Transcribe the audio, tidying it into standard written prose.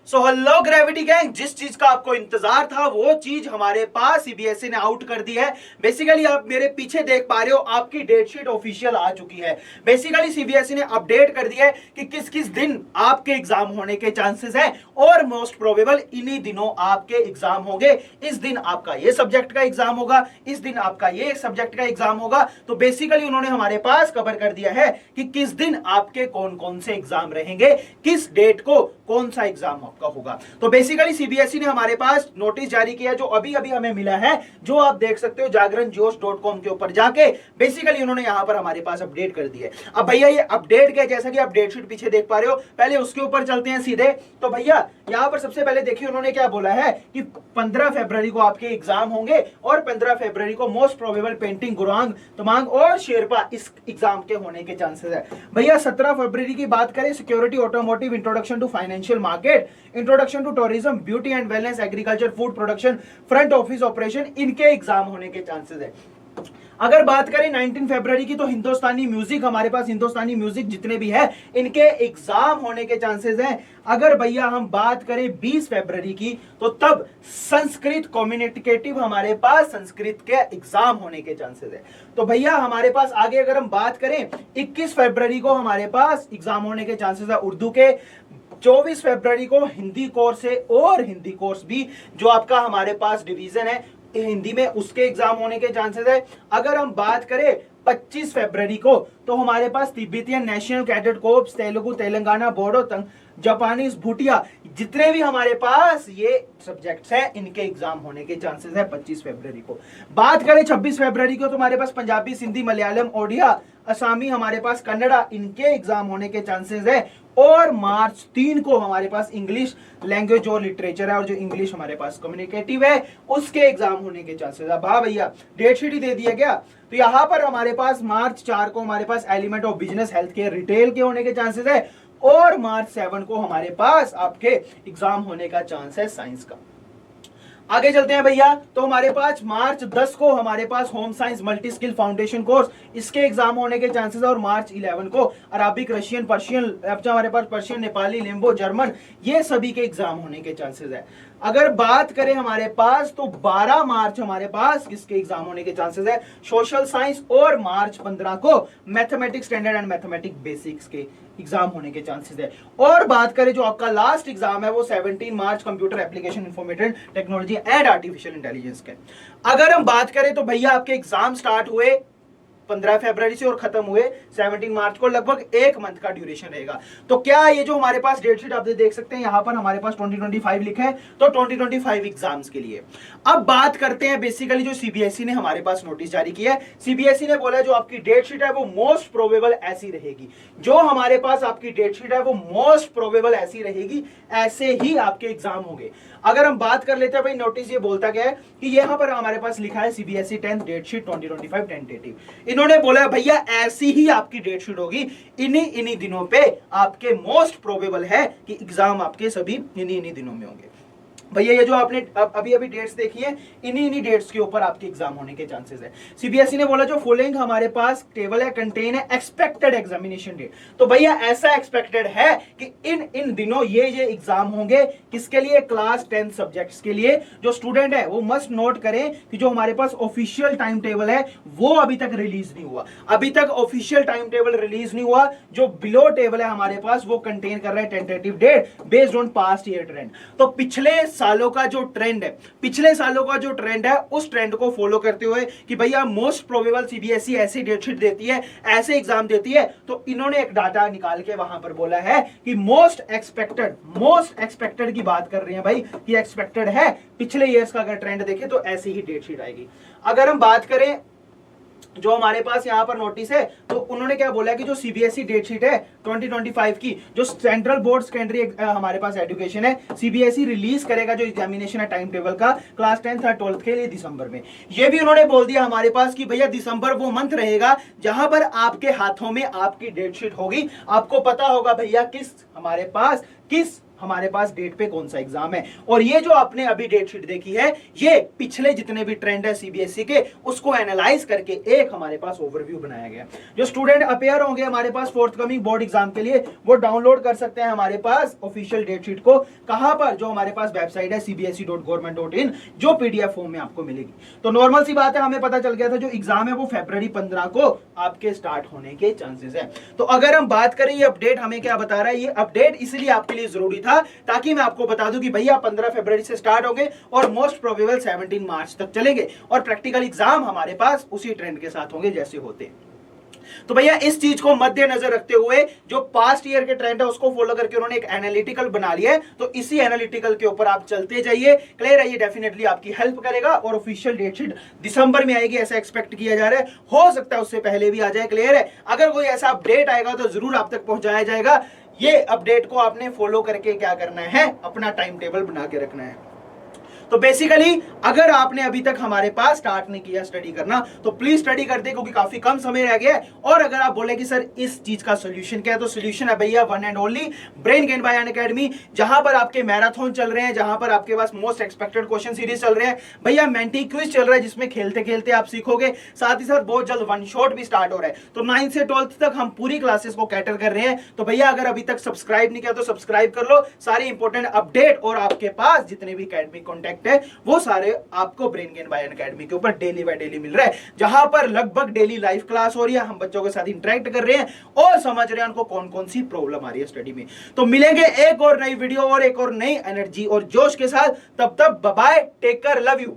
So hello gravity gang, जिस चीज का आपको इंतजार था वो चीज हमारे पास सीबीएसई ने आउट कर दी है। बेसिकली आप मेरे पीछे देख पा रहे हो, आपकी डेट शीट ऑफिशियल आ चुकी है। बेसिकली सीबीएसई ने अपडेट कर दिया है कि किस किस दिन आपके एग्जाम होने के चांसेस हैं और मोस्ट प्रोबेबल इन्हीं दिनों आपके एग्जाम होंगे। इस दिन आपका ये सब्जेक्ट का एग्जाम होगा, इस दिन आपका ये सब्जेक्ट का एग्जाम होगा। तो बेसिकली उन्होंने हमारे पास कवर कर दिया है कि किस दिन आपके कौन कौन से एग्जाम रहेंगे, किस डेट को कौन सा एग्जाम का होगा। तो बेसिकली सीबीएसई ने हमारे पास नोटिस जारी किया जो अभी अभी हमें मिला है, जो आप देख सकते हो जागरणजोश.com के ऊपर जाके। बेसिकली उन्होंने यहां पर हमारे पास अपडेट कर दिया है। अब भैया ये अपडेट क्या, जैसा कि आप डेट शीट पीछे देख पा रहे हो, पहले उसके ऊपर चलते हैं सीधे। तो भैया यहां पर सबसे पहले देखिए उन्होंने क्या बोला है कि 15 फरवरी को आपके एग्जाम होंगे और 15 फरवरी को most probable painting, Gurang, Tamang और शेरपा इस एग्जाम के होने के चांसेस है। भैया 17 फरवरी की बात करें, security, automotive, introduction to financial market, introduction to tourism, beauty and wellness, agriculture, food production, front office operation, इनके एग्जाम होने के चांसेस है। अगर बात करें 19 फरवरी की, तो हिंदुस्तानी म्यूजिक, हमारे पास हिंदुस्तानी म्यूजिक जितने भी है इनके एग्जाम होने के चांसेस हैं। अगर भैया हम बात करें 20 फरवरी की, तो तब संस्कृत कम्युनिकेटिव, हमारे पास संस्कृत के एग्जाम होने के चांसेस है। तो भैया हमारे पास आगे अगर हम बात करें 21 फरवरी को हमारे पास एग्जाम होने के चांसेस है उर्दू के। 24 फरवरी को हिंदी कोर्स है और हिंदी कोर्स भी जो आपका हमारे पास डिवीजन है हिंदी में, उसके एग्जाम होने के चांसेस है। अगर हम बात करें 25 फरवरी को, तो हमारे पास Tibetan national cadet corps, Telugu, Telangana, Bodo, Japanese, Bhutia, जितने भी हमारे पास ये सब्जेक्ट्स हैं इनके एग्जाम होने के चांसेस है 25 फरवरी को। बात करें 26 फरवरी को, तो हमारे पास पंजाबी, सिंधी, मलयालम, ओडिया, असामी, हमारे पास कन्नड़ा, इनके एग्जाम होने के चांसेस है। और मार्च 3 को हमारे पास इंग्लिश लैंग्वेज और लिटरेचर है, और जो इंग्लिश हमारे पास कम्युनिकेटिव है उसके एग्जाम होने के चांसेस है। हाँ भैया डेट शीट ही दे दिया गया। तो यहां पर हमारे पास मार्च 4 को हमारे पास element of business, health care, retail के होने के चांसेस है, और मार्च 7 को हमारे पास आपके एग्जाम होने का चांस है साइंस का। आगे चलते हैं भैया, तो हमारे पास मार्च 10 को हमारे पास home science multi skill foundation course, इसके एग्जाम होने के चांसेस है। और मार्च 11 को अरबिक, रशियन, पर्शियन, हमारे पास पर्शियन, नेपाली, लिम्बो, जर्मन, ये सभी के एग्जाम होने के चांसेस है। अगर बात करें हमारे पास, तो 12 मार्च हमारे पास किसके एग्जाम होने के चांसेस है, सोशल साइंस, और मार्च 15 को mathematics standard and mathematics basics के एग्जाम होने के चांसेस है। और बात करें जो आपका लास्ट एग्जाम है वो 17 मार्च computer application, information technology and artificial intelligence के। अगर हम बात करें तो भैया आपके एग्जाम स्टार्ट हुए 15 फरवरी से और खत्म हुए 17 मार्च को, लगभग एक मंथ का ड्यूरेशन रहेगा। तो क्या ये जो हमारे पास डेट शीट आप देख सकते हैं यहां पर हमारे पास 2025 लिखा है, तो 2025 एग्जाम्स के लिए। अब बात करते हैं बेसिकली जो सीबीएसई ने हमारे पास नोटिस जारी किया है। सीबीएसई ने बोला जो आपकी डेट शीट है वो मोस्ट प्रोबेबल ऐसी रहेगी, जो हमारे पास आपकी डेट शीट है वो मोस्ट प्रोबेबल ऐसी रहेगी, ऐसे ही आपके एग्जाम होंगे। अगर हम बात कर लेते हैं भाई, नोटिस ये बोलता क्या है कि यहां पर हमारे पास लिखा है CBSE 10th date sheet 2025 tentative. इन्होंने बोला भैया ऐसी ही आपकी डेट शीट होगी, इन्हीं दिनों पे आपके मोस्ट प्रोबेबल है कि एग्जाम आपके सभी इन्हीं दिनों में होंगे। भैया ये जो आपने अभी डेट्स देखी है, इन्हीं डेट्स के ऊपर आपके एग्जाम होने के चांसेस है। सीबीएसई ने बोला जो फॉलोइंग हमारे पास टेबल है कंटेन है एक्सपेक्टेड एग्जामिनेशन डेट। तो भैया ऐसा एक्सपेक्टेड है कि इन दिनों ये एग्जाम होंगे, किसके लिए, क्लास 10 सब्जेक्ट्स के लिए। जो स्टूडेंट है वो मस्ट नोट करें कि जो हमारे पास ऑफिशियल टाइम टेबल है वो अभी तक रिलीज नहीं हुआ, अभी तक ऑफिशियल टाइम टेबल रिलीज नहीं हुआ। जो बिलो टेबल है हमारे पास वो कंटेन कर रहा है tentative date based on past year trend. तो पिछले सालों का जो ट्रेंड है, पिछले सालों का जो ट्रेंड है उस ट्रेंड को फॉलो करते हुए कि भैया मोस्ट प्रोबेबल सीबीएसई ऐसी डेट शीट देती है, ऐसे एग्जाम देती है, तो इन्होंने एक डाटा निकाल के वहां पर बोला है कि मोस्ट एक्सपेक्टेड की बात कर रहे हैं भाई कि एक्सपेक्टेड है पिछले ईयर्स का अगर ट्रेंड देखें तो ऐसी ही डेट शीट आएगी। अगर हम बात करें जो हमारे पास यहां पर नोटिस है, तो उन्होंने क्या बोला कि जो सीबीएसई डेट शीट है 2025 की, जो सेंट्रल बोर्ड सेकेंडरी हमारे पास एजुकेशन है, सीबीएसई रिलीज करेगा जो एग्जामिनेशन है टाइम टेबल का क्लास 10th और 12th के लिए दिसंबर में। ये भी उन्होंने बोल दिया हमारे पास कि भैया दिसंबर वो मंथ रहेगा जहां पर आपके हाथों में आपकी डेट शीट होगी। आपको पता होगा भैया किस हमारे पास किस हमारे पास डेट पे कौन सा एग्जाम है। और ये जो आपने अभी डेट शीट देखी है, ये पिछले जितने भी ट्रेंड है सीबीएसई के, उसको एनालाइज करके एक हमारे पास ओवरव्यू बनाया गया। जो स्टूडेंट अपेयर होंगे हमारे पास फोर्थकमिंग बोर्ड एग्जाम के लिए, वो डाउनलोड कर सकते हैं हमारे पास ऑफिशियल डेट शीट को। कहां पर? जो हमारे पास वेबसाइट है cbse.government.in, जो पीडीएफ फॉर्म में आपको मिलेगी। तो नॉर्मल सी बात है, हमें पता चल गया था जो एग्जाम है वो फरवरी 15 को आपके स्टार्ट होने के चांसेस है। तो अगर हम बात करें ये अपडेट हमें क्या बता रहा है, ये अपडेट इसलिए आपके लिए जरूरी था ताकि मैं आपको बता दूं कि भैया 15 फरवरी से स्टार्ट होंगे और मोस्ट प्रोबेबल 17 मार्च तक चलेंगे, और प्रैक्टिकल एग्जाम हमारे पास उसी ट्रेंड के साथ होंगे जैसे होते। तो भैया इस चीज को मद्देनजर रखते हुए जो पास्ट ईयर के ट्रेंड है उसको फॉलो करके उन्होंने एक एनालिटिकल बना लिया है। तो इसी एनालिटिकल के ऊपर आप चलते जाइए, क्लियर है, ये डेफिनेटली आपकी हेल्प करेगा। और ऑफिशियल डेट शीट दिसंबर में आएगी ऐसा एक्सपेक्ट किया जा रहा है, हो सकता है उससे पहले भी आ जाए, क्लियर है। अगर कोई ऐसा अपडेट आएगा तो जरूर आप तक पहुंचाया जाएगा। ये अपडेट को आपने फॉलो करके क्या करना है, अपना टाइम टेबल बना के रखना है। तो बेसिकली अगर आपने अभी तक हमारे पास स्टार्ट नहीं किया स्टडी करना, तो प्लीज स्टडी कर दे, क्योंकि काफी कम समय रह गया है। और अगर आप बोले कि सर इस चीज का सोल्यूशन क्या है, तो सोल्यूशन है भैया one and only brain gain by Unacademy, जहां पर आपके मैराथन चल रहे हैं, जहां पर आपके पास मोस्ट एक्सपेक्टेड क्वेश्चन सीरीज चल रहे हैं, भैया मेंटी क्विज चल रहा है जिसमें खेलते खेलते आप सीखोगे, साथ ही साथ बहुत जल्द वन शॉट भी स्टार्ट हो रहा है। तो 9 से 12th तक हम पूरी क्लासेस को कैटर कर रहे हैं। तो भैया अगर अभी तक सब्सक्राइब नहीं किया तो सब्सक्राइब कर लो, सारे इंपॉर्टेंट अपडेट और आपके पास जितने भी अकेडमिक कॉन्टेक्ट है वो सारे आपको ब्रेन गेन बाय अनअकैडमी के ऊपर डेली बाय डेली मिल रहा है, जहां पर लगभग डेली लाइव क्लास हो रही है, हम बच्चों के साथ इंटरेक्ट कर रहे हैं और समझ रहे हैं उनको कौन कौन सी प्रॉब्लम आ रही है स्टडी में। तो मिलेंगे एक और नई वीडियो और एक और नई एनर्जी और जोश के साथ, तब तक bye bye, take care, love you.